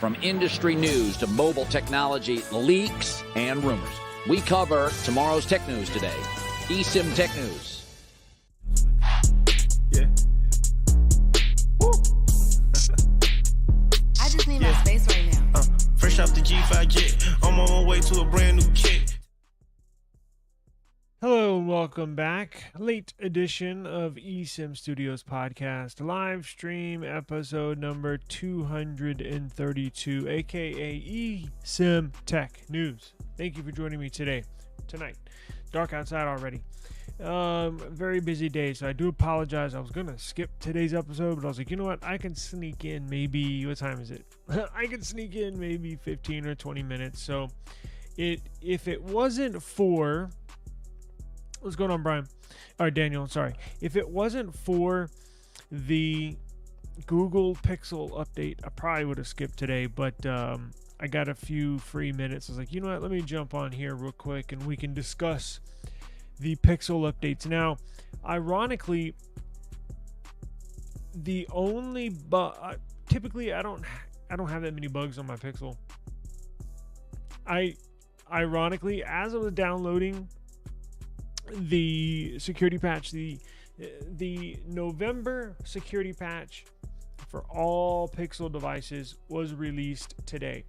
From industry news to mobile technology, leaks, and rumors, we cover tomorrow's tech news today. eSIM Tech News. Yeah. Woo. I just need my space right now. Fresh off the G5 jet, I'm on my way to a brand new kit. Hello and welcome back. Late edition of eSIM Studios Podcast live stream episode number 232, aka eSIM Tech News. Thank you for joining me tonight. Dark outside already. Very busy day, so I do apologize. I was gonna skip today's episode, but I was like, you know what? I can sneak in maybe, what time is it? I can sneak in maybe 15 or 20 minutes. So if it wasn't for... What's going on, Brian? All right, Daniel, sorry. If it wasn't for the Google Pixel update, I probably would have skipped today, but I got a few free minutes. I was like, you know what? Let me jump on here real quick, and we can discuss the Pixel updates. Now, ironically, the only bug... typically, I don't have that many bugs on my Pixel. Ironically, as I was downloading the security patch, the November security patch for all Pixel devices was released today.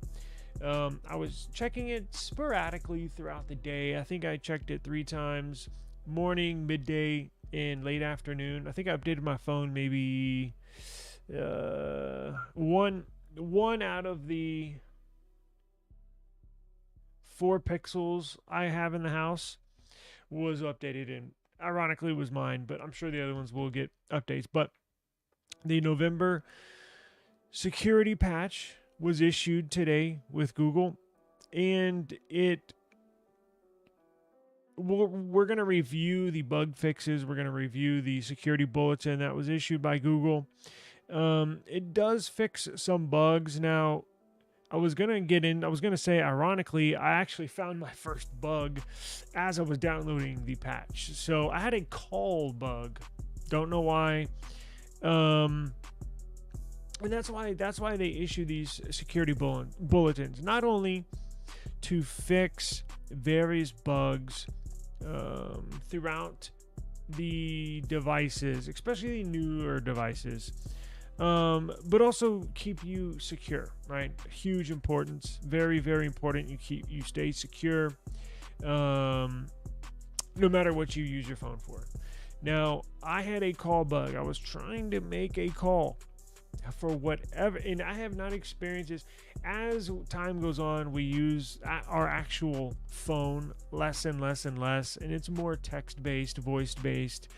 I was checking it sporadically throughout the day. I think I checked it 3 times: morning, midday, and late afternoon. I think I updated my phone maybe one out of the 4 Pixels I have in the house was updated, and ironically was mine, but I'm sure the other ones will get updates. But the November security patch was issued today with Google, and we're going to review the bug fixes. We're going to review the security bulletin that was issued by Google. It does fix some bugs. Now, I was going to say, ironically, I actually found my first bug as I was downloading the patch. So I had a call bug. Don't know why. And that's why they issue these security bulletins, not only to fix various bugs throughout the devices, especially the newer devices, but also keep you secure, right? Huge importance. Very, very important. You stay secure, no matter what you use your phone for. Now, I had a call bug. I was trying to make a call for whatever, and I have not experienced this. As time goes on, we use our actual phone less and less and less, and it's more text-based, voice-based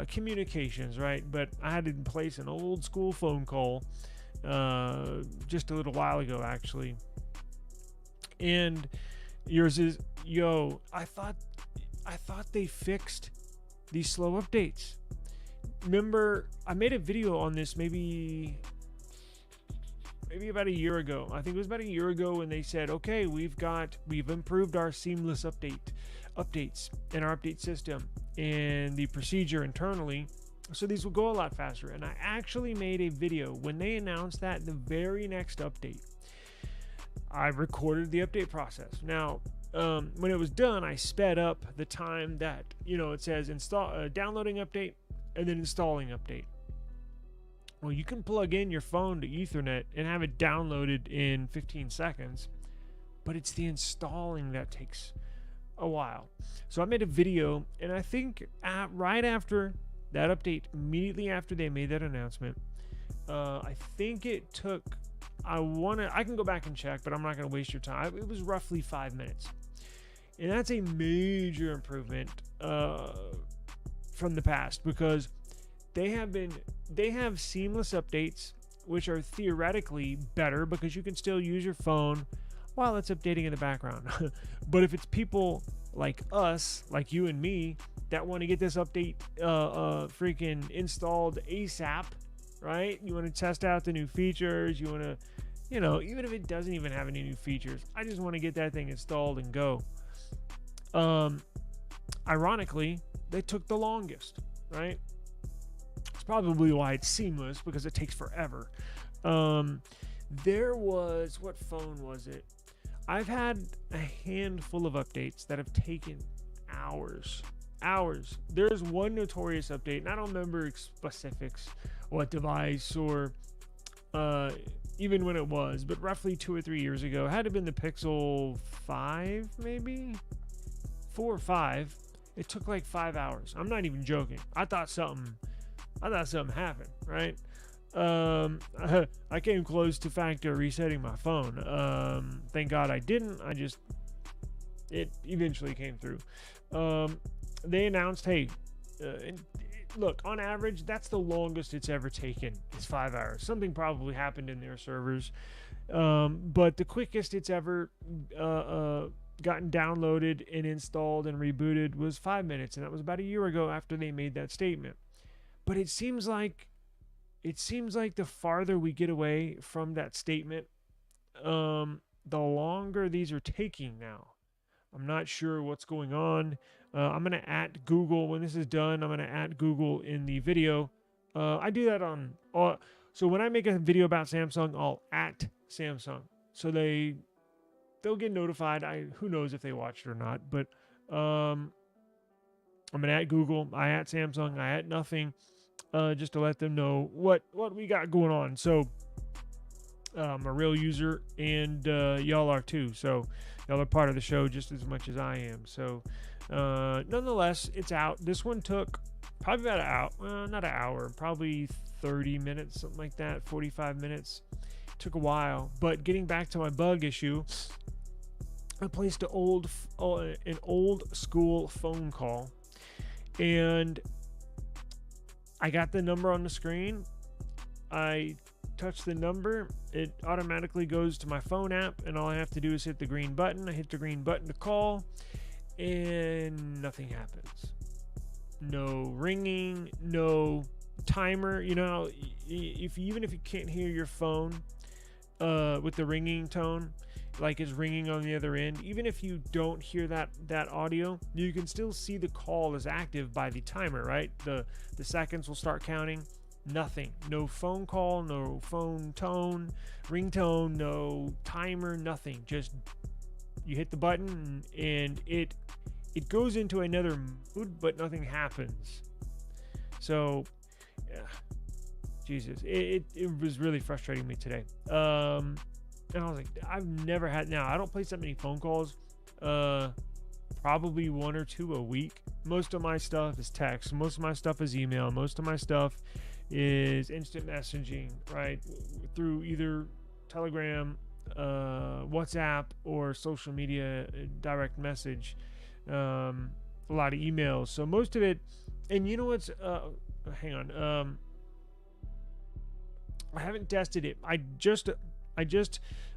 communications, right? But I had to place an old school phone call just a little while ago, actually. And yours is, I thought they fixed these slow updates. Remember, I made a video on this maybe about a year ago. I think it was about a year ago when they said, okay, we've improved our seamless updates in our update system and the procedure internally, so these will go a lot faster. And I actually made a video when they announced that the very next update. I recorded the update process. Now, when it was done, I sped up the time that, it says downloading update and then installing update. Well, you can plug in your phone to Ethernet and have it downloaded in 15 seconds, but it's the installing that takes a while. So I made a video, and I think right after that update, immediately after they made that announcement, I think it took, I can go back and check, but I'm not going to waste your time. It was roughly 5 minutes. And that's a major improvement from the past, because they have seamless updates, which are theoretically better because you can still use your phone while it's updating in the background. But if it's people like us, like you and me, that want to get this update freaking installed ASAP, right? You want to test out the new features. You want to, even if it doesn't even have any new features, I just want to get that thing installed and go. Ironically, they took the longest, right? It's probably why it's seamless, because it takes forever. There was, what phone was it? I've had a handful of updates that have taken hours. There's one notorious update, and I don't remember specifics, what device or even when it was, but roughly 2 or 3 years ago. It had to have been the Pixel 5, maybe 4 or 5. It took like 5 hours. I'm not even joking. I thought something happened, right? I came close to factory resetting my phone. Thank God I didn't. It eventually came through. They announced, hey, look, on average, that's the longest it's ever taken. It's 5 hours. Something probably happened in their servers. But the quickest it's ever gotten downloaded and installed and rebooted was 5 minutes. And that was about a year ago after they made that statement. But it seems like the farther we get away from that statement, the longer these are taking now. I'm not sure what's going on. I'm going to @ Google. When this is done, I'm going to @ Google in the video. I do that on... so when I make a video about Samsung, I'll @ Samsung. So they'll get notified. Who knows if they watched it or not. But I'm going to @ Google. I @ Samsung. I @ nothing. Just to let them know what we got going on. So I'm a real user, and y'all are too. So y'all are part of the show just as much as I am. So nonetheless, it's out. This one took probably about an hour, not an hour, probably 30 minutes, something like that, 45 minutes. Took a while. But getting back to my bug issue, I placed an old school phone call, and I got the number on the screen. I touch the number, it automatically goes to my phone app, and all I have to do is hit the green button. I hit the green button to call, and nothing happens. No ringing, no timer. You know, even if you can't hear your phone with the ringing tone, like it's ringing on the other end, even if you don't hear that audio, you can still see the call is active by the timer, right? The seconds will start counting. Nothing. No phone call, no phone tone, ringtone, no timer, nothing. Just you hit the button and it goes into another mood, but nothing happens. So yeah, Jesus, it was really frustrating me today. And I was like, I've never had... Now, I don't place that many phone calls. Probably 1 or 2 a week. Most of my stuff is text. Most of my stuff is email. Most of my stuff is instant messaging, right? Through either Telegram, WhatsApp, or social media direct message. A lot of emails. So most of it... And you know what's... hang on. I haven't tested it. I just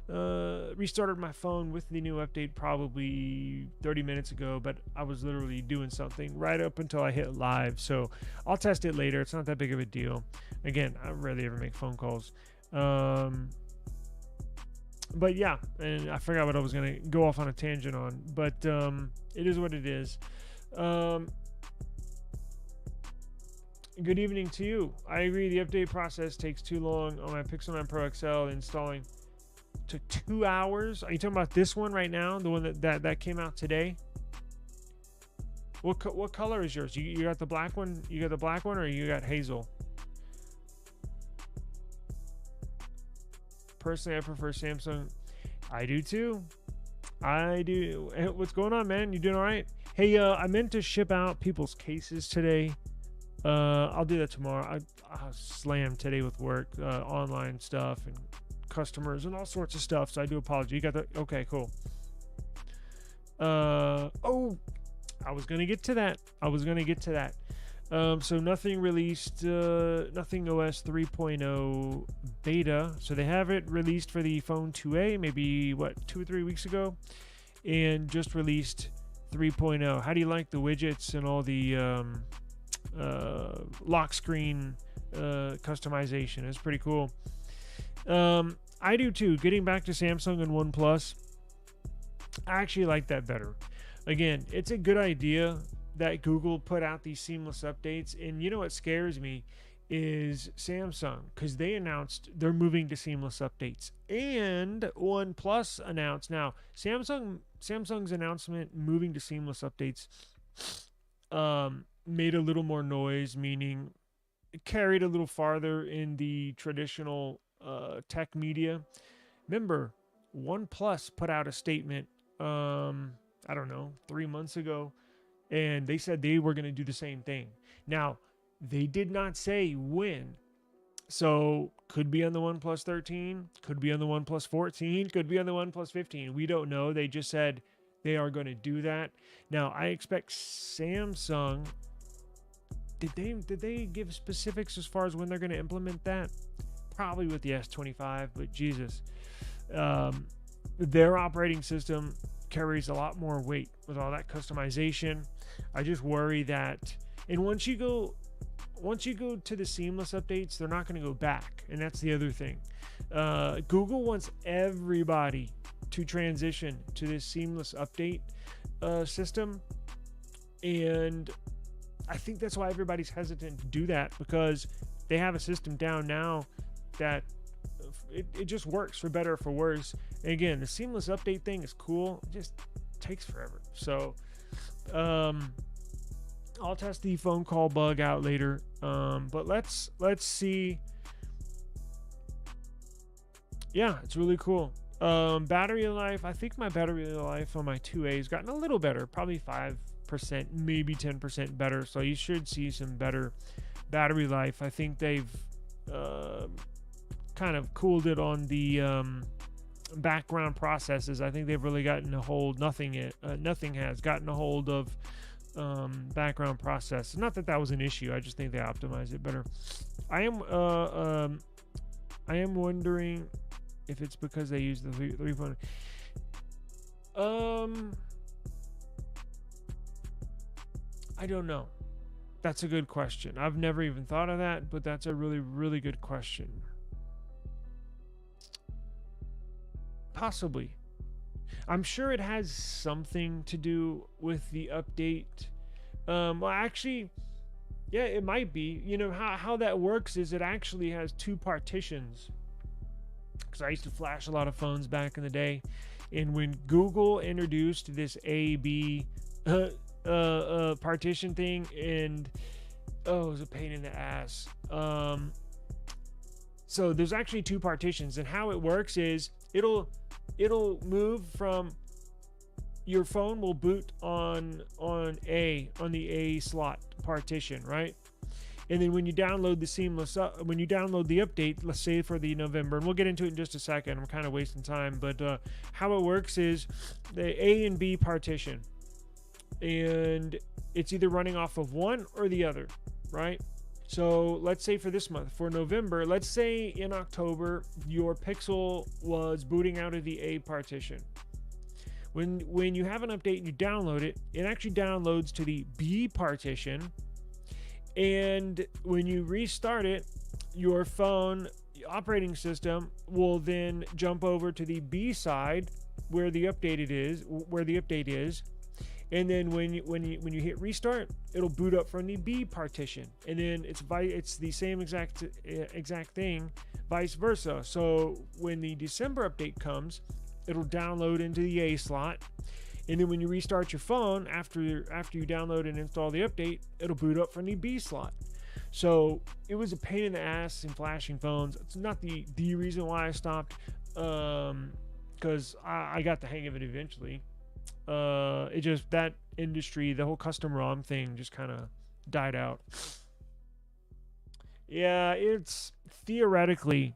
restarted my phone with the new update probably 30 minutes ago, but I was literally doing something right up until I hit live. So I'll test it later. It's not that big of a deal. Again, I rarely ever make phone calls. But yeah, and I forgot what I was going to go off on a tangent on, but it is what it is. Good evening to you. I agree, the update process takes too long on my Pixel 9 Pro XL. Installing took 2 hours. Are you talking about this one right now? The one that came out today? What color is yours? You got the black one? You got the black one, or you got hazel? Personally, I prefer Samsung. I do too. I do. Hey, what's going on, man? You doing all right? Hey, I meant to ship out people's cases today. I'll do that tomorrow. I slammed today with work, online stuff and customers and all sorts of stuff. So I do apologize. You got that? Okay, cool. Oh, I was gonna get to that. So nothing released. Nothing OS 3.0 beta. So they have it released for the phone 2A, maybe 2 or 3 weeks ago, and just released 3.0. How do you like the widgets and all the lock screen customization? It's pretty cool. I do too. Getting back to Samsung and OnePlus, I actually like that better. Again, it's a good idea that Google put out these seamless updates, and you know what scares me is Samsung, because they announced they're moving to seamless updates, and OnePlus announced. Now, Samsung's announcement moving to seamless updates made a little more noise, meaning it carried a little farther in the traditional tech media. Remember, OnePlus put out a statement, I don't know, 3 months ago, and they said they were going to do the same thing. Now, they did not say when. So, could be on the OnePlus 13, could be on the OnePlus 14, could be on the OnePlus 15. We don't know. They just said they are going to do that. Now, I expect Samsung... Did they give specifics as far as when they're going to implement that? Probably with the S25, but Jesus. Their operating system carries a lot more weight with all that customization. I just worry that... And once you go to the seamless updates, they're not going to go back. And that's the other thing. Google wants everybody to transition to this seamless update system. And I think that's why everybody's hesitant to do that, because they have a system down now that it just works, for better or for worse. And again, the seamless update thing is cool. It just takes forever. So, I'll test the phone call bug out later. But let's see. Yeah, it's really cool. Battery life. I think my battery life on my 2A has gotten a little better, probably 5%, maybe 10% better. So you should see some better battery life. I think they've kind of cooled it on the background processes. I think they've really gotten a hold. Nothing has gotten a hold of background process. Not that was an issue. I just think they optimized it better. I am wondering if it's because they use the 3.0. I don't know. That's a good question. I've never even thought of that, but that's a really, really good question. Possibly. I'm sure it has something to do with the update. Well, actually, yeah, it might be. You know, how that works is it actually has two partitions. Because I used to flash a lot of phones back in the day. And when Google introduced this A/B partition thing, and it was a pain in the ass. So there's actually two partitions, and how it works is it'll move from, your phone will boot on the A slot partition, right? And then when you download the update, let's say for the November, and we'll get into it in just a second, I'm kind of wasting time, but how it works is the A and B partition, and it's either running off of one or the other, right? So let's say for this month, for November, let's say in October, your Pixel was booting out of the A partition. When you have an update and you download it, it actually downloads to the B partition. And when you restart it, your phone operating system will then jump over to the B side where the update is. And then when you hit restart, it'll boot up from the B partition, and then it's the same exact thing, vice versa. So when the December update comes, it'll download into the A slot, and then when you restart your phone after you download and install the update, it'll boot up from the B slot. So it was a pain in the ass in flashing phones. It's not the reason why I stopped, because I got the hang of it eventually. It just, that industry, the whole custom ROM thing just kind of died out. Yeah, it's theoretically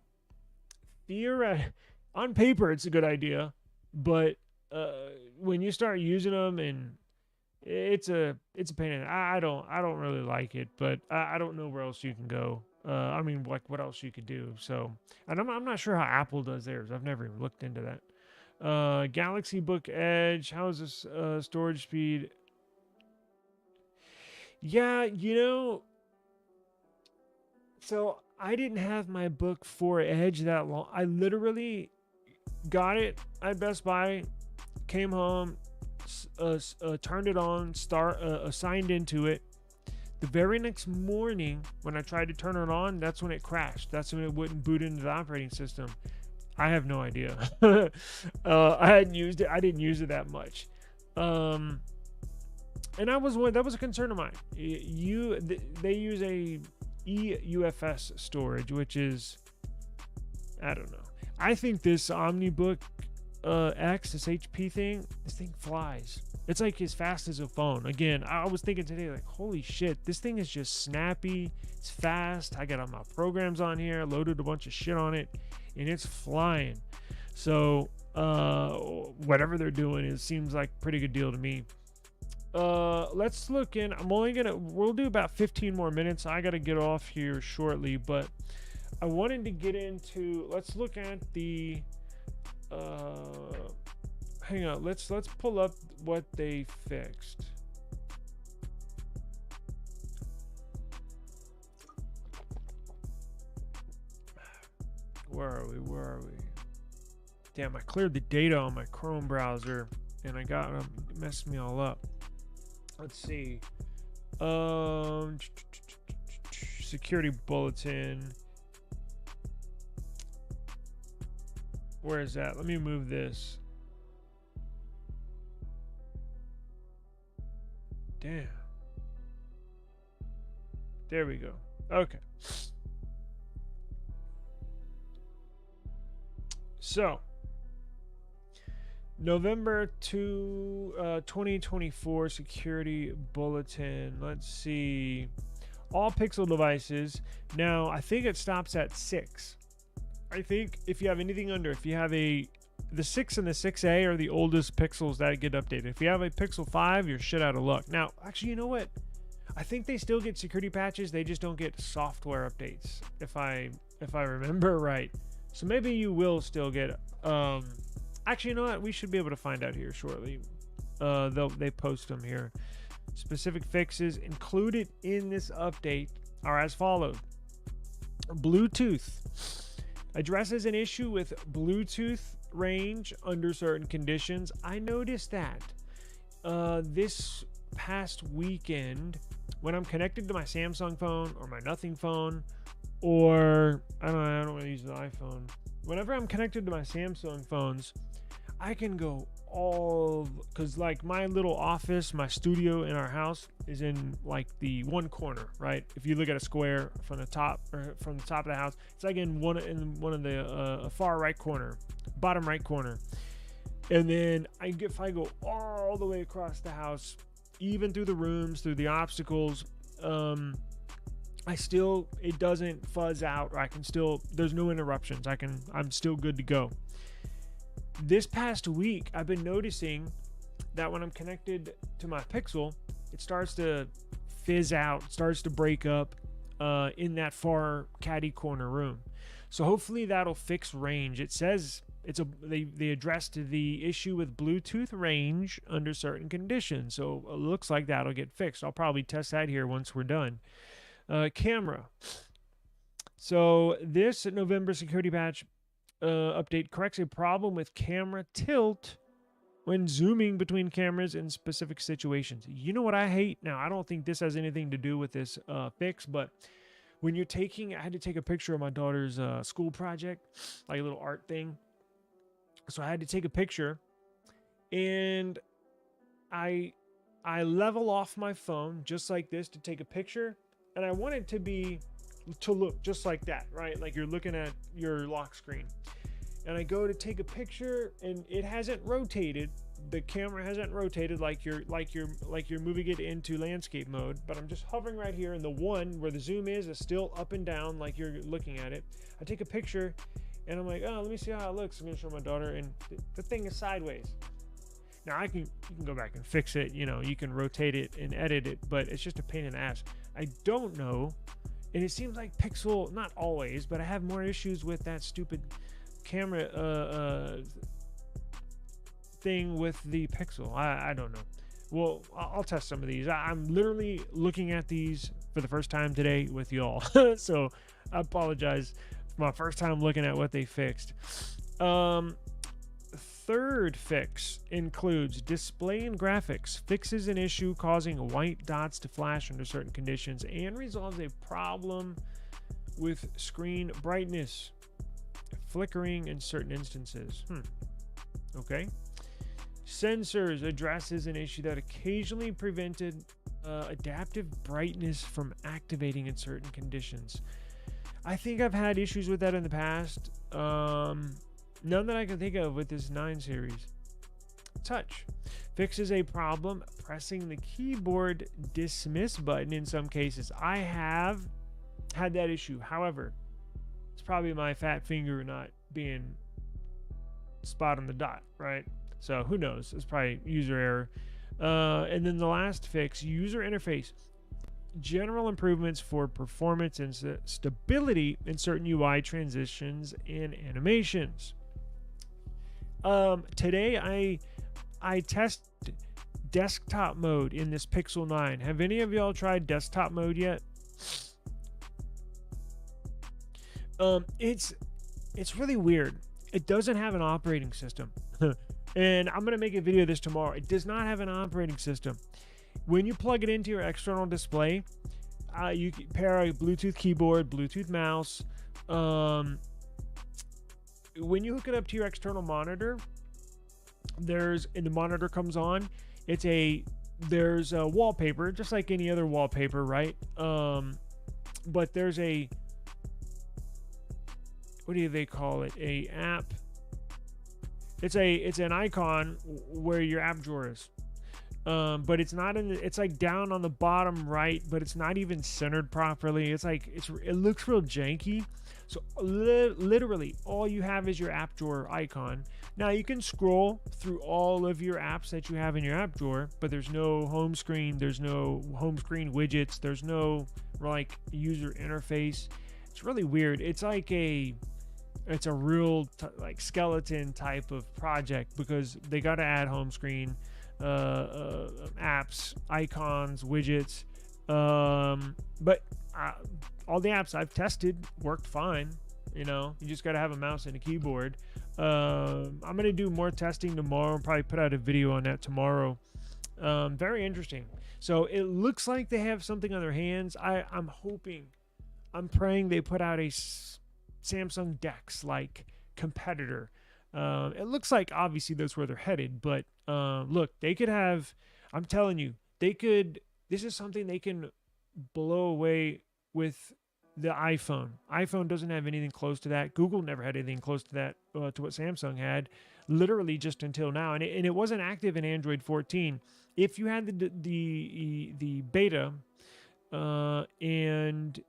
on paper it's a good idea, but when you start using them, and it's a pain in the, I don't really like it, but I don't know where else you can go. I mean, like, what else you could do. So, and I'm not sure how Apple does theirs. I've never even looked into that. Galaxy Book Edge, how is this storage speed? Yeah, you know, so I didn't have my Book 4 Edge that long. I literally got it at Best Buy, came home, turned it on, signed into it, The very next morning, when I tried to turn it on, that's when it crashed. That's when it wouldn't boot into the operating system. I have no idea. I hadn't used it. I didn't use it that much. And that was a concern of mine. They use a eUFS storage, which is, I don't know. I think this OmniBook X, this HP thing, this thing flies. It's like as fast as a phone. Again, I was thinking today, like, holy shit, this thing is just snappy. It's fast. I got all my programs on here, loaded a bunch of shit on it, and it's flying. So whatever they're doing, it seems like a pretty good deal to me. Let's look in. We'll do about 15 more minutes. I got to get off here shortly, but I wanted to get into, let's look at the, hang on, let's pull up what they fixed. Where are we? Damn, I cleared the data on my Chrome browser and it messed me all up. Let's see. Security bulletin. Where is that? Let me move this. Damn. There we go. Okay. So, November 2024 security bulletin. Let's see. All Pixel devices. Now, I think it stops at 6. I think if you have anything under, if you have the 6 and the 6A are the oldest Pixels that get updated. If you have a Pixel 5, you're shit out of luck. Now, actually, you know what? I think they still get security patches. They just don't get software updates, if I remember right. So maybe you will still get. Actually, you know what? We should be able to find out here shortly. They post them here. Specific fixes included in this update are as follows. Bluetooth addresses an issue with Bluetooth range under certain conditions. I noticed that this past weekend when I'm connected to my Samsung phone or my Nothing phone, or I don't want to use the iPhone. Whenever I'm connected to my Samsung phones, I can go because like my little office, my studio in our house is in like the one corner, right? If you look at a square from the top of the house, it's like in one of the far right corner, bottom right corner. And then if I go all the way across the house, even through the rooms, through the obstacles, it doesn't fuzz out, or there's no interruptions. I'm still good to go. This past week, I've been noticing that when I'm connected to my Pixel, it starts to fizz out, starts to break up in that far caddy corner room. So hopefully that'll fix range. It says they addressed the issue with Bluetooth range under certain conditions. So it looks like that'll get fixed. I'll probably test that here once we're done. Camera. So this November security patch update corrects a problem with camera tilt when zooming between cameras in specific situations. You know what I hate? Now, I don't think this has anything to do with this fix, but when I had to take a picture of my daughter's school project, like a little art thing. So I had to take a picture, and I level off my phone just like this to take a picture, and I want it to look just like that, right? Like you're looking at your lock screen. And I go to take a picture, and it hasn't rotated. The camera hasn't rotated like you're moving it into landscape mode. But I'm just hovering right here, and the one where the zoom is still up and down like you're looking at it. I take a picture, and I'm like, oh, let me see how it looks. I'm gonna show my daughter, and the thing is sideways. Now you can go back and fix it. You can rotate it and edit it, but it's just a pain in the ass. I don't know. And it seems like Pixel, not always, but I have more issues with that stupid camera thing with the Pixel. I don't know. Well, I'll test some of these. I'm literally looking at these for the first time today with y'all. So I apologize. It's my first time looking at what they fixed. third fix includes display and graphics, fixes an issue causing white dots to flash under certain conditions, and resolves a problem with screen brightness flickering in certain instances. Okay. Sensors addresses an issue that occasionally prevented adaptive brightness from activating in certain conditions. I think I've had issues with that in the past. None that I can think of with this 9 series. Touch fixes a problem pressing the keyboard dismiss button in some cases. I have had that issue. However, it's probably my fat finger not being spot on the dot, right? So who knows? It's probably user error. And then the last fix, user interface. General improvements for performance and stability in certain UI transitions and animations. Today I tested desktop mode in this Pixel 9. Have any of y'all tried desktop mode yet? It's really weird. It doesn't have an operating system. And I'm going to make a video of this tomorrow. It does not have an operating system. When you plug it into your external display, you can pair a Bluetooth keyboard, Bluetooth mouse. When you hook it up to your external monitor, and the monitor comes on, there's a wallpaper, just like any other wallpaper, right? But there's what do they call it? A app. It's an icon where your app drawer is. But it's not it's like down on the bottom right, but it's not even centered properly. It looks real janky. So literally all you have is your app drawer icon. Now you can scroll through all of your apps that you have in your app drawer, but there's no home screen, there's no home screen widgets, there's no like user interface. It's really weird. It's a real like skeleton type of project because they got to add home screen, apps, icons, widgets, but all the apps I've tested worked fine. You just got to have a mouse and a keyboard. I'm gonna do more testing tomorrow and probably put out a video on that tomorrow. Very interesting. So it looks like they have something on their hands. I'm praying they put out a Samsung Dex like competitor. It looks like obviously that's where they're headed, but look, they could have, I'm telling you, this is something they can blow away with the iPhone. iPhone doesn't have anything close to that. Google never had anything close to that, to what Samsung had, literally just until now. And it wasn't active in Android 14. If you had the beta, and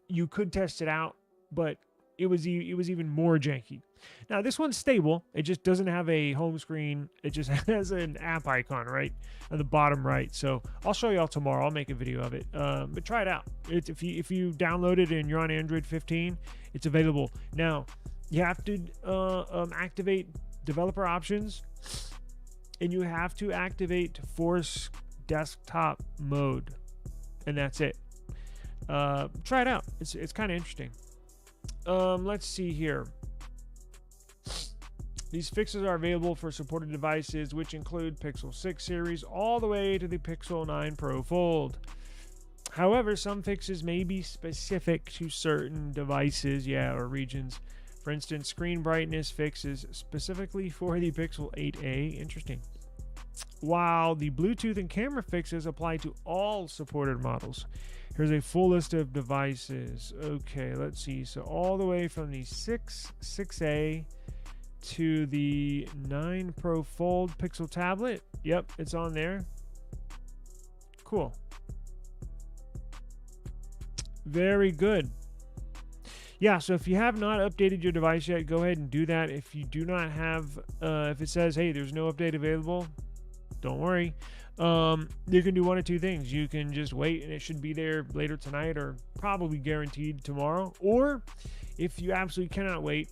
you could test it out, but it was even more janky. Now this one's stable. It just doesn't have a home screen. It just has an app icon right on the bottom right. So I'll show y'all tomorrow. I'll make a video of it. But try it out. If you download it and you're on Android 15, it's available. Now you have to activate developer options, and you have to activate force desktop mode, and that's it. Try it out. It's kind of interesting. Let's see here. These fixes are available for supported devices, which include Pixel 6 series all the way to the Pixel 9 Pro Fold. However, some fixes may be specific to certain devices, or regions. For instance, screen brightness fixes specifically for the Pixel 8a. Interesting. While the Bluetooth and camera fixes apply to all supported models. Here's a full list of devices. Okay, let's see. So all the way from the 6A to the 9 Pro Fold Pixel tablet. Yep, it's on there. Cool. Very good. Yeah, so if you have not updated your device yet, go ahead and do that. If you do not have, if it says, hey, there's no update available, don't worry. You can do one of two things. You can just wait and it should be there later tonight or probably guaranteed tomorrow. Or if you absolutely cannot wait,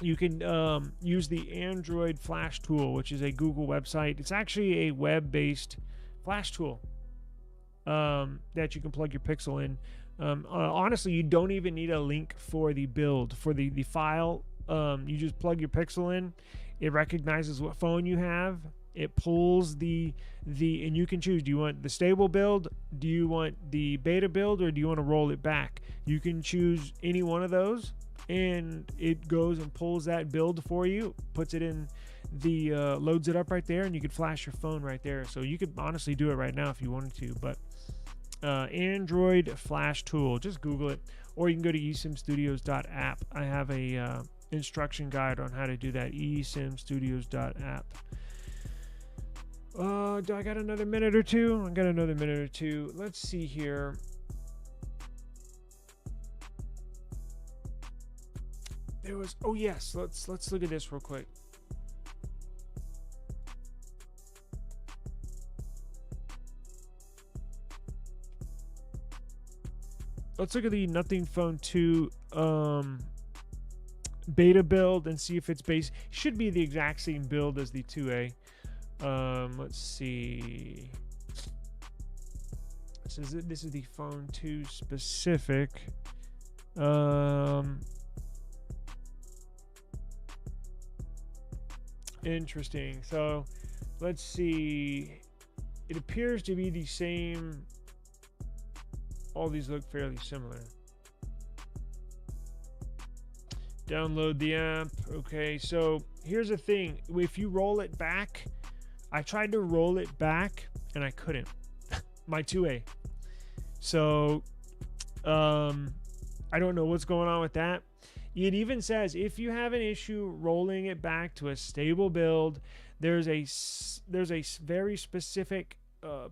you can use the Android Flash tool, which is a Google website. It's actually a web-based Flash tool that you can plug your Pixel in. Honestly, you don't even need a link for the build. For the file, you just plug your Pixel in It recognizes what phone you have. It pulls and you can choose, do you want the stable build, do you want the beta build, or do you want to roll it back? You can choose any one of those, and it goes and pulls that build for you, puts it in the loads it up right there, and you could flash your phone right there. So you could honestly do it right now if you wanted to. But Android flash tool, just Google it, or you can go to esimstudios.app. I have a instruction guide on how to do that. esimstudios.app. Do I got another minute or two? I got another minute or two. Let's see here. There was, oh yes, let's look at this real quick. Let's look at the Nothing Phone 2 beta build and see if it's base. Should be the exact same build as the 2A. Let's see. This is the Phone 2 specific. Interesting. So let's see. It appears to be the same. All these look fairly similar. Download the app. Okay, so here's the thing. If you roll it back, I tried to roll it back and I couldn't. My 2A. So I don't know what's going on with that. It even says if you have an issue rolling it back to a stable build, there's a very specific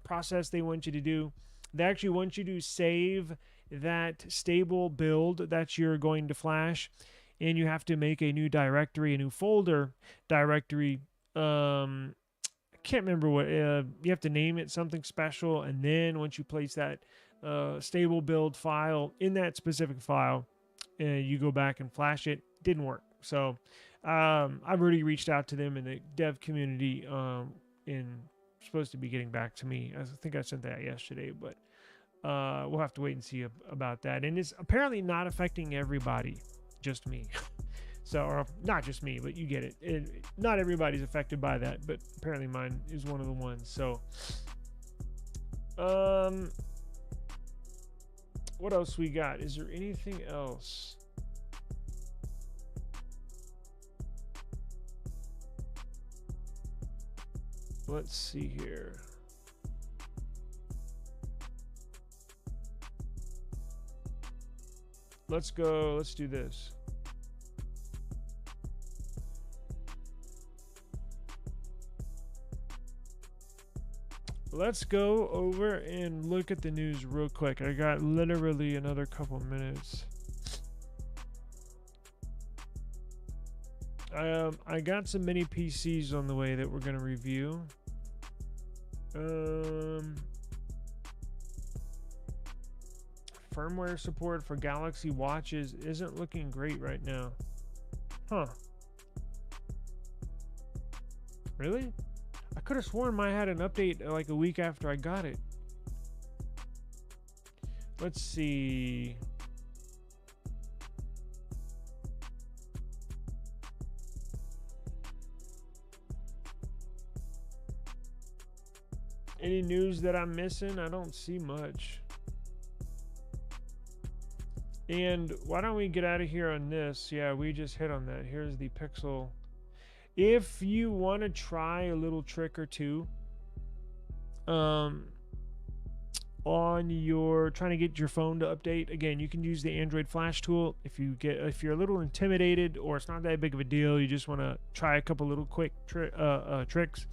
process they want you to do. They actually want you to save that stable build that you're going to flash, and you have to make a new directory, a new folder directory. I can't remember what, you have to name it something special, and then once you place that stable build file in that specific file, you go back and flash it. Didn't work. So I've already reached out to them in the dev community, supposed to be getting back to me. I think I sent that yesterday, but we'll have to wait and see about that. And it's apparently not affecting everybody, just me. So, or not just me, but you get it. Not everybody's affected by that, but apparently mine is one of the ones. So, what else we got? Is there anything else? Let's see here. Let's go. Let's do this. Let's go over and look at the news real quick. I got literally another couple minutes. I got some mini PCs on the way that we're going to review. Firmware support for Galaxy watches isn't looking great right now. Huh. Really? I could have sworn I had an update like a week after I got it. Let's see. Any news that I'm missing? I don't see much. And why don't we get out of here on this? Yeah, we just hit on that. Here's the Pixel. If you want to try a little trick or two on your trying to get your phone to update, again, you can use the Android flash tool. If you're a little intimidated or it's not that big of a deal, you just want to try a couple little quick tricks.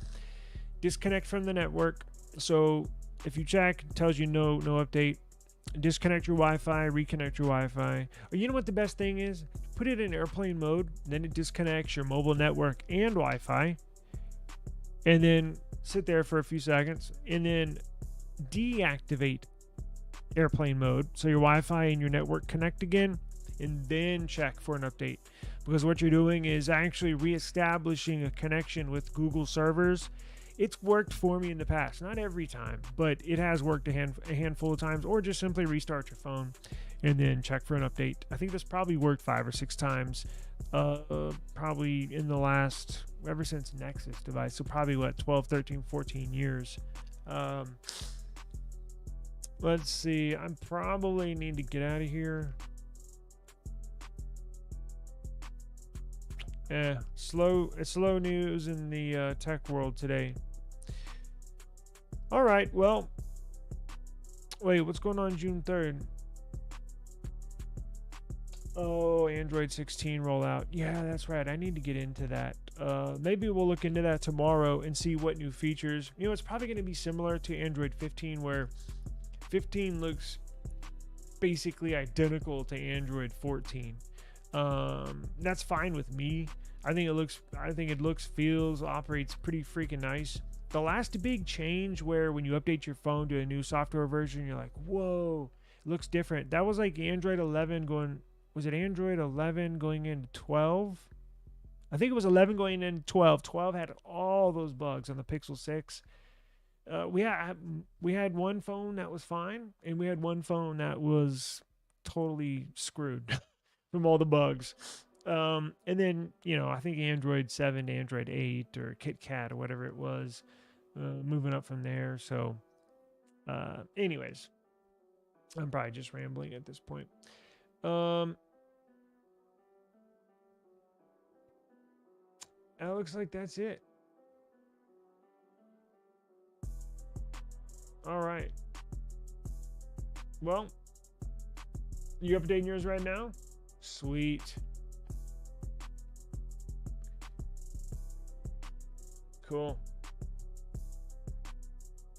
Disconnect from the network. So if you check, it tells you no update. Disconnect your Wi-Fi, reconnect your Wi-Fi. Or you know what the best thing is? Put it in airplane mode, then it disconnects your mobile network and Wi-Fi. And then sit there for a few seconds and then deactivate airplane mode so your Wi-Fi and your network connect again, and then check for an update. Because what you're doing is actually reestablishing a connection with Google servers it's worked for me in the past. Not every time, but it has worked a handful of times. Or just simply restart your phone and then check for an update. I think this probably worked 5 or 6 times, probably in the last, ever since Nexus device. So probably 12, 13, 14 years. Let's see. I probably need to get out of here. Slow news in the tech world today. All right, well, wait, what's going on June 3rd? Oh, Android 16 rollout. Yeah, that's right. I need to get into that. Maybe we'll look into that tomorrow and see what new features. You know, it's probably going to be similar to Android 15, where 15 looks basically identical to Android 14. That's fine with me. I think it looks, feels, operates pretty freaking nice. The last big change, where when you update your phone to a new software version, you're like, whoa, it looks different. That was like Android 11 going, was it Android 11 going into 12? I think it was 11 going into 12. 12 had all those bugs on the Pixel 6. We had one phone that was fine, and we had one phone that was totally screwed from all the bugs. And then, you know, I think Android 7 to Android 8 or KitKat or whatever it was, moving up from there. So, anyways, I'm probably just rambling at this point. It looks like that's it. All right. Well, you updating yours right now? Sweet. Cool.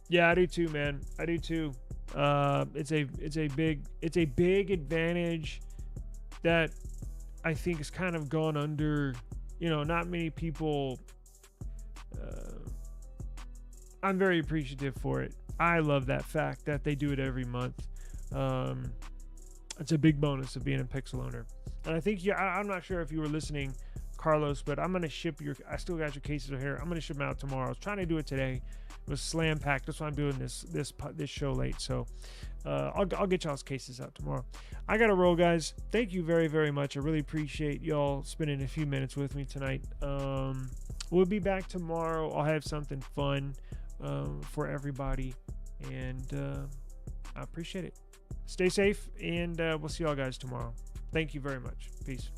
Yeah, I do too, man. I do too. It's a big advantage that I think is kind of gone under. You know, not many people. I'm very appreciative for it. I love that fact that they do it every month. It's a big bonus of being a Pixel owner. And I think, I'm not sure if you were listening, Carlos, but I'm going to ship I still got your cases here. I'm going to ship them out tomorrow. I was trying to do it today. It was slam packed. That's why I'm doing this show late. So I'll get y'all's cases out tomorrow. I got to roll, guys. Thank you very, very much. I really appreciate y'all spending a few minutes with me tonight. We'll be back tomorrow. I'll have something fun for everybody. And I appreciate it. Stay safe, and we'll see y'all guys tomorrow. Thank you very much. Peace.